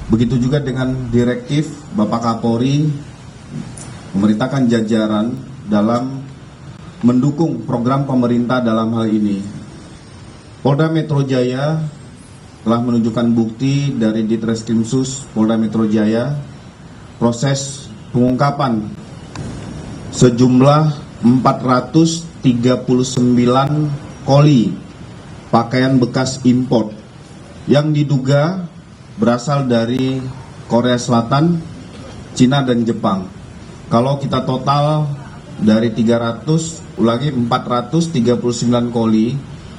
Begitu juga dengan direktif Bapak Kapolri memerintahkan jajaran dalam mendukung program pemerintah dalam hal ini. Polda Metro Jaya telah menunjukkan bukti dari Ditreskrimsus Polda Metro Jaya proses pengungkapan sejumlah 439 koli pakaian bekas impor yang diduga berasal dari Korea Selatan, Cina, dan Jepang. Kalau kita total dari 439 koli,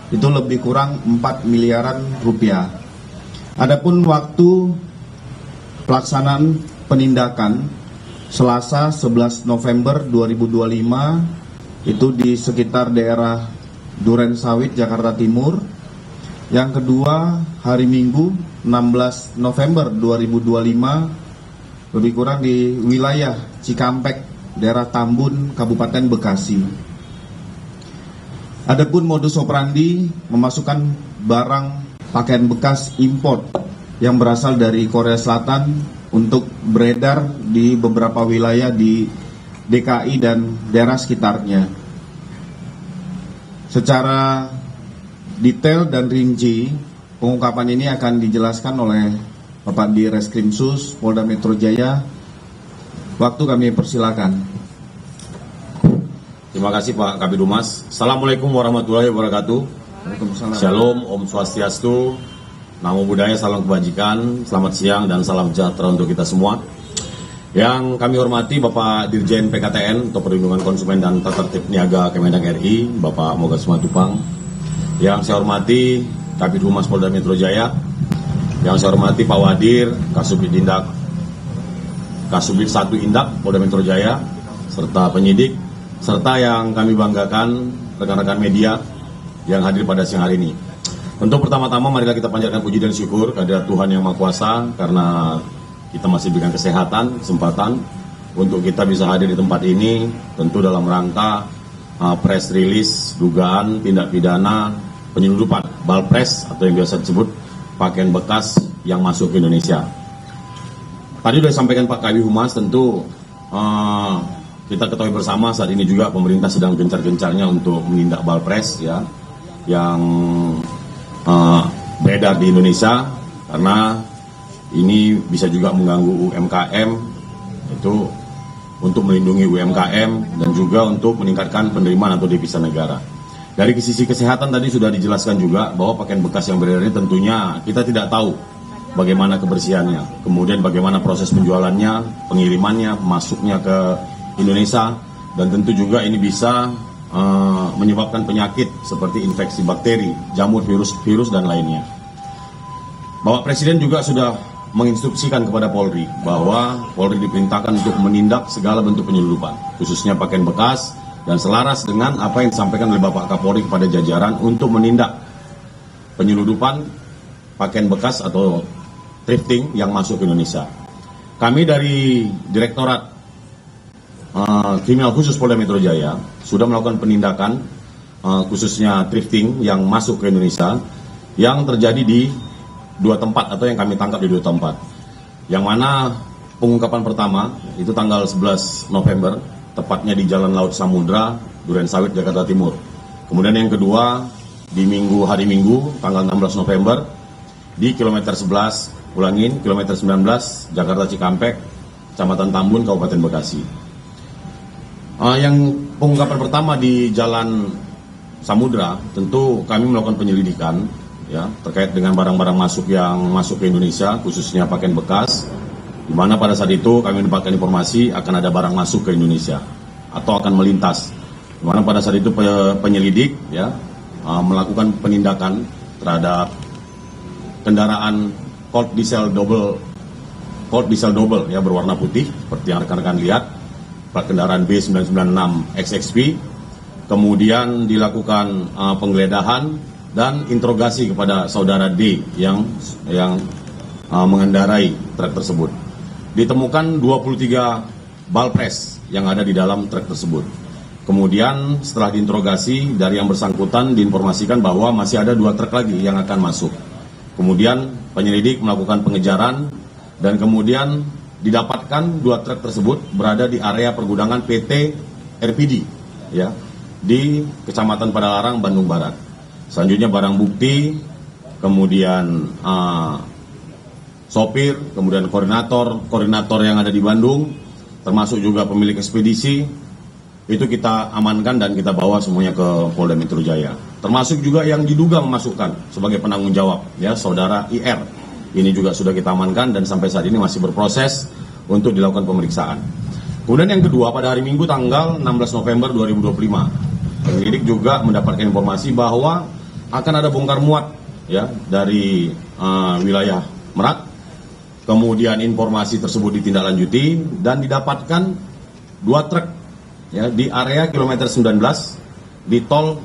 itu lebih kurang 4 miliaran rupiah. Adapun waktu pelaksanaan penindakan Selasa 11 November 2025 itu di sekitar daerah Duren Sawit, Jakarta Timur. Yang kedua, hari Minggu 16 November 2025 lebih kurang di wilayah Cikampek, daerah Tambun, Kabupaten Bekasi. Adapun modus operandi memasukkan barang pakaian bekas impor yang berasal dari Korea Selatan untuk beredar di beberapa wilayah di DKI dan daerah sekitarnya. Secara detail dan rinci, pengungkapan ini akan dijelaskan oleh Bapak Ditreskrimsus Polda Metro Jaya. Waktu kami persilakan. Terima kasih Pak Kabid Humas. Assalamualaikum warahmatullahi wabarakatuh. Shalom, Om Swastiastu, Namo Buddhaya, salam kebajikan, selamat siang dan salam sejahtera untuk kita semua. Yang kami hormati Bapak Dirjen PKTN untuk Perlindungan Konsumen dan Tata Tertib Niaga Kemendag RI, Bapak Moga Simatupang. Yang saya hormati Kabid Humas Polda Metro Jaya. Yang saya hormati Pak Wadir, Kasubdit 1 Indak Polda Metro Jaya, serta penyidik, serta yang kami banggakan rekan-rekan media yang hadir pada siang hari ini. Untuk pertama-tama marilah kita panjatkan puji dan syukur kepada Tuhan Yang Maha Kuasa karena kita masih diberikan kesehatan, kesempatan untuk kita bisa hadir di tempat ini, tentu dalam rangka press release dugaan tindak pidana penyeludupan balpres atau yang biasa disebut pakaian bekas yang masuk ke Indonesia. Tadi sudah disampaikan Pak Kabid Humas, tentu kita ketahui bersama saat ini juga pemerintah sedang gencar-gencarnya untuk menindak balpres ya yang beredar di Indonesia, karena ini bisa juga mengganggu UMKM, itu untuk melindungi UMKM dan juga untuk meningkatkan penerimaan atau devisa negara. Dari sisi kesehatan tadi sudah dijelaskan juga bahwa pakaian bekas yang beredar ini tentunya kita tidak tahu bagaimana kebersihannya, kemudian bagaimana proses penjualannya, pengirimannya, masuknya ke Indonesia, dan tentu juga ini bisa menyebabkan penyakit seperti infeksi bakteri, jamur, virus, dan lainnya. Bapak Presiden juga sudah menginstruksikan kepada Polri bahwa Polri diperintahkan untuk menindak segala bentuk penyeludupan, khususnya pakaian bekas, dan selaras dengan apa yang disampaikan oleh Bapak Kapolri kepada jajaran untuk menindak penyeludupan pakaian bekas atau thrifting yang masuk ke Indonesia. Kami dari Direktorat Kriminal Khusus Polda Metro Jaya sudah melakukan penindakan khususnya thrifting yang masuk ke Indonesia yang terjadi di 2 tempat atau yang kami tangkap di 2 tempat. Yang mana pengungkapan pertama itu tanggal 11 November, tepatnya di Jalan Laut Samudra, Duren Sawit, Jakarta Timur. Kemudian yang kedua di hari Minggu, tanggal 16 November, di kilometer 11, kilometer 19, Jakarta Cikampek, Kecamatan Tambun, Kabupaten Bekasi. Yang pengungkapan pertama di Jalan Samudra, tentu kami melakukan penyelidikan ya terkait dengan barang-barang masuk yang masuk ke Indonesia, khususnya pakaian bekas, di mana pada saat itu kami mendapatkan informasi akan ada barang masuk ke Indonesia atau akan melintas. Di mana pada saat itu penyelidik ya melakukan penindakan terhadap kendaraan Colt diesel double ya berwarna putih seperti yang rekan-rekan lihat, plat kendaraan B996 XXP. Kemudian dilakukan penggeledahan dan interogasi kepada saudara D yang mengendarai truk tersebut. Ditemukan 23 balpres yang ada di dalam truk tersebut. Kemudian setelah diinterogasi dari yang bersangkutan diinformasikan bahwa masih ada 2 truk lagi yang akan masuk. Kemudian penyelidik melakukan pengejaran dan kemudian didapatkan 2 truk tersebut berada di area pergudangan PT RPD ya di Kecamatan Padalarang, Bandung Barat. Selanjutnya barang bukti, kemudian sopir, kemudian koordinator yang ada di Bandung, termasuk juga pemilik ekspedisi, itu kita amankan dan kita bawa semuanya ke Polda Metro Jaya. Termasuk juga yang diduga memasukkan sebagai penanggung jawab, ya, saudara IR. Ini juga sudah kita amankan dan sampai saat ini masih berproses untuk dilakukan pemeriksaan. Kemudian yang kedua, pada hari Minggu tanggal 16 November 2025, penyidik juga mendapatkan informasi bahwa akan ada bongkar muat ya dari wilayah Merak. Kemudian informasi tersebut ditindaklanjuti dan didapatkan 2 truk ya di area kilometer 19 di tol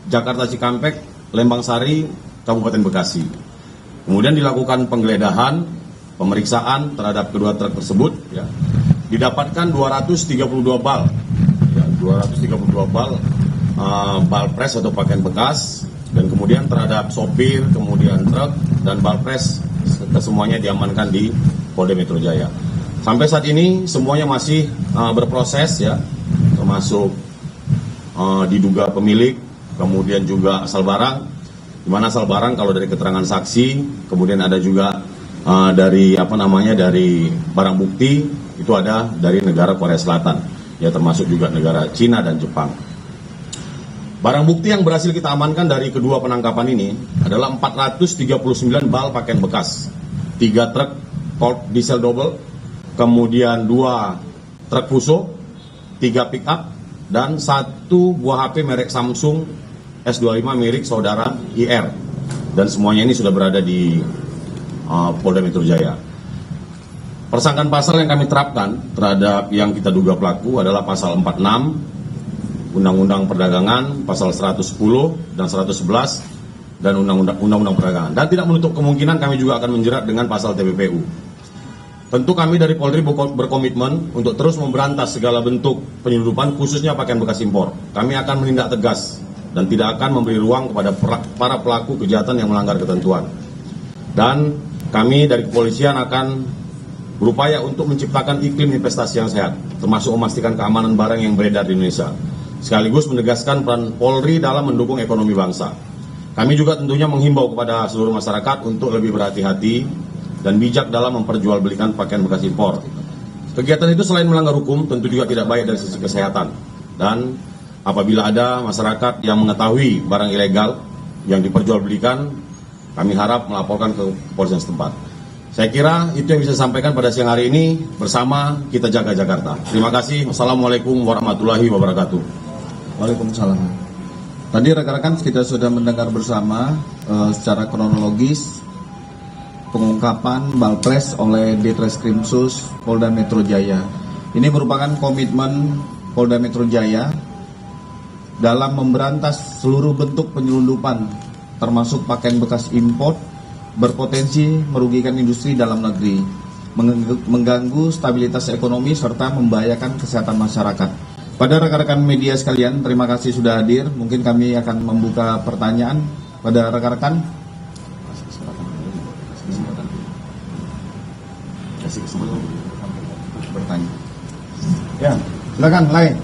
Jakarta Cikampek, Lembang Sari, Kabupaten Bekasi. Kemudian dilakukan penggeledahan, pemeriksaan terhadap kedua truk tersebut ya. Didapatkan 232 bal ya, 232 bal bal pres atau pakaian bekas, dan kemudian terhadap sopir, kemudian truk dan bal pres kesemuanya diamankan di Polda Metro Jaya. Sampai saat ini semuanya masih berproses ya, termasuk diduga pemilik, kemudian juga asal barang. Di mana asal barang kalau dari keterangan saksi, kemudian ada juga dari dari barang bukti itu ada dari negara Korea Selatan, ya termasuk juga negara Cina dan Jepang. Barang bukti yang berhasil kita amankan dari kedua penangkapan ini adalah 439 bal pakaian bekas, 3 truk Colt diesel double, kemudian 2 truk Fuso, 3 pick up, dan 1 buah HP merek Samsung S25 milik saudara IR. Dan semuanya ini sudah berada di Polda Metro Jaya. Persangkaan pasal yang kami terapkan terhadap yang kita duga pelaku adalah pasal 46 Undang-Undang Perdagangan, pasal 110 dan 111 dan Undang-Undang Perdagangan. Dan tidak menutup kemungkinan kami juga akan menjerat dengan pasal TPPU. Tentu kami dari Polri berkomitmen untuk terus memberantas segala bentuk penyelundupan, khususnya pakaian bekas impor. Kami akan menindak tegas dan tidak akan memberi ruang kepada para pelaku kejahatan yang melanggar ketentuan. Dan kami dari kepolisian akan berupaya untuk menciptakan iklim investasi yang sehat, termasuk memastikan keamanan barang yang beredar di Indonesia, sekaligus menegaskan peran Polri dalam mendukung ekonomi bangsa. Kami juga tentunya menghimbau kepada seluruh masyarakat untuk lebih berhati-hati dan bijak dalam memperjualbelikan pakaian bekas impor. Kegiatan itu selain melanggar hukum, tentu juga tidak baik dari sisi kesehatan. Dan apabila ada masyarakat yang mengetahui barang ilegal yang diperjualbelikan, kami harap melaporkan ke kepolisian setempat. Saya kira itu yang bisa saya sampaikan pada siang hari ini. Bersama kita jaga Jakarta. Terima kasih. Wassalamualaikum warahmatullahi wabarakatuh. Waalaikumsalam. Tadi rekan-rekan kita sudah mendengar bersama secara kronologis pengungkapan Balpres oleh Ditreskrimsus Polda Metro Jaya. Ini merupakan komitmen Polda Metro Jaya dalam memberantas seluruh bentuk penyelundupan, termasuk pakaian bekas impor, berpotensi merugikan industri dalam negeri, mengganggu stabilitas ekonomi, serta membahayakan kesehatan masyarakat. Pada rekan-rekan media sekalian, terima kasih sudah hadir. Mungkin kami akan membuka pertanyaan pada rekan-rekan. Kasih kesempatan bertanya. Ya, silakan lain.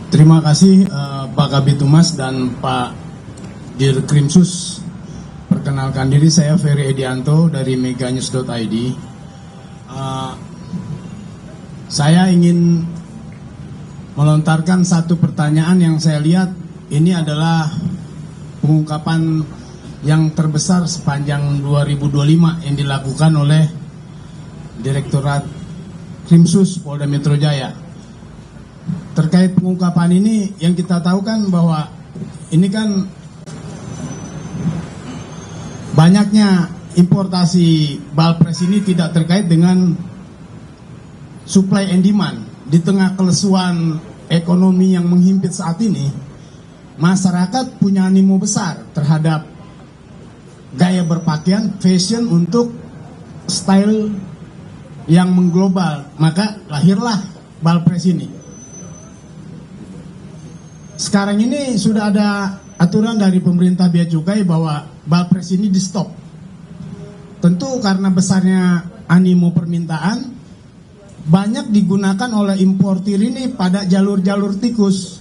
Terima kasih Pak Kabid Humas dan Pak Dirkrimsus. Perkenalkan diri, saya Ferry Edianto dari meganews.id. Saya ingin melontarkan satu pertanyaan yang saya lihat ini adalah pengungkapan yang terbesar sepanjang 2025 yang dilakukan oleh Direktorat Krimsus Polda Metro Jaya. Terkait pengungkapan ini, yang kita tahu kan bahwa ini kan banyaknya importasi Balpres ini tidak terkait dengan supply and demand. Di tengah kelesuan ekonomi yang menghimpit saat ini, masyarakat punya animo besar terhadap gaya berpakaian, fashion untuk style yang mengglobal. Maka lahirlah Balpres ini. Sekarang ini sudah ada aturan dari pemerintah bea cukai bahwa Balpres ini di stop. tentu karena besarnya animo permintaan, banyak digunakan oleh importir ini pada jalur-jalur tikus.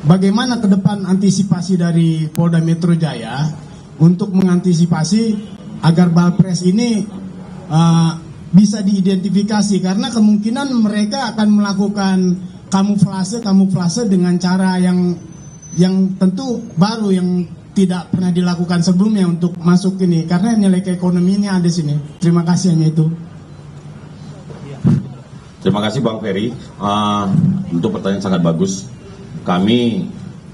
Bagaimana ke depan antisipasi dari Polda Metro Jaya untuk mengantisipasi agar balpres ini bisa diidentifikasi, karena kemungkinan mereka akan melakukan kamuflase dengan cara yang tentu baru, yang tidak pernah dilakukan sebelumnya untuk masuk ini, karena nilai keekonominya ada sini. Terima kasih, hanya itu. Terima kasih Bang Ferry, untuk pertanyaan sangat bagus. Kami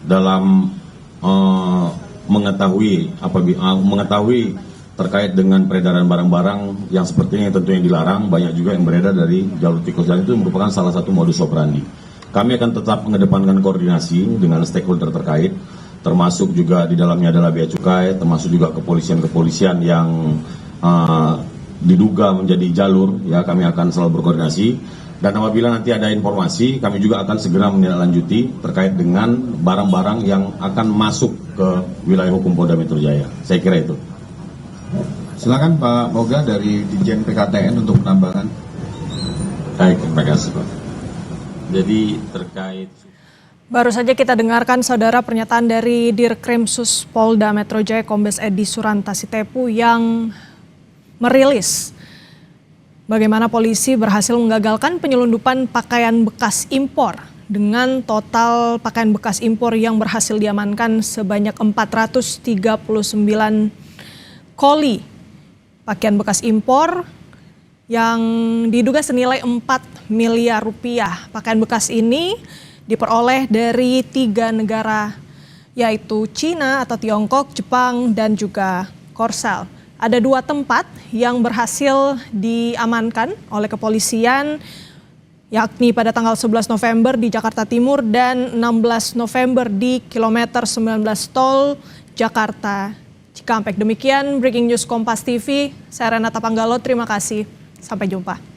dalam mengetahui terkait dengan peredaran barang-barang yang sepertinya tentunya dilarang, banyak juga yang beredar dari jalur tikus, dan itu merupakan salah satu modus operandi. Kami akan tetap mengedepankan koordinasi dengan stakeholder terkait, termasuk juga di dalamnya adalah Bea Cukai, termasuk juga kepolisian yang diduga menjadi jalur, ya kami akan selalu berkoordinasi. Dan apabila nanti ada informasi, kami juga akan segera menindaklanjuti terkait dengan barang-barang yang akan masuk ke wilayah hukum Polda Metro Jaya. Saya kira itu. Silakan Pak Moga dari Ditjen PKTN untuk penambahan. Baik, terima kasih Pak. Jadi terkait... Baru saja kita dengarkan saudara pernyataan dari Dirkrimsus Polda Metro Jaya Kombes Edi Surantasitepu yang merilis bagaimana polisi berhasil menggagalkan penyelundupan pakaian bekas impor dengan total pakaian bekas impor yang berhasil diamankan sebanyak 439 koli pakaian bekas impor yang diduga senilai 4 miliar rupiah. Pakaian bekas ini diperoleh dari 3 negara, yaitu Cina atau Tiongkok, Jepang, dan juga Korsel. Ada 2 tempat yang berhasil diamankan oleh kepolisian, yakni pada tanggal 11 November di Jakarta Timur dan 16 November di kilometer 19 tol Jakarta Cikampek. Demikian Breaking News Kompas TV, saya Renata Panggalo, terima kasih, sampai jumpa.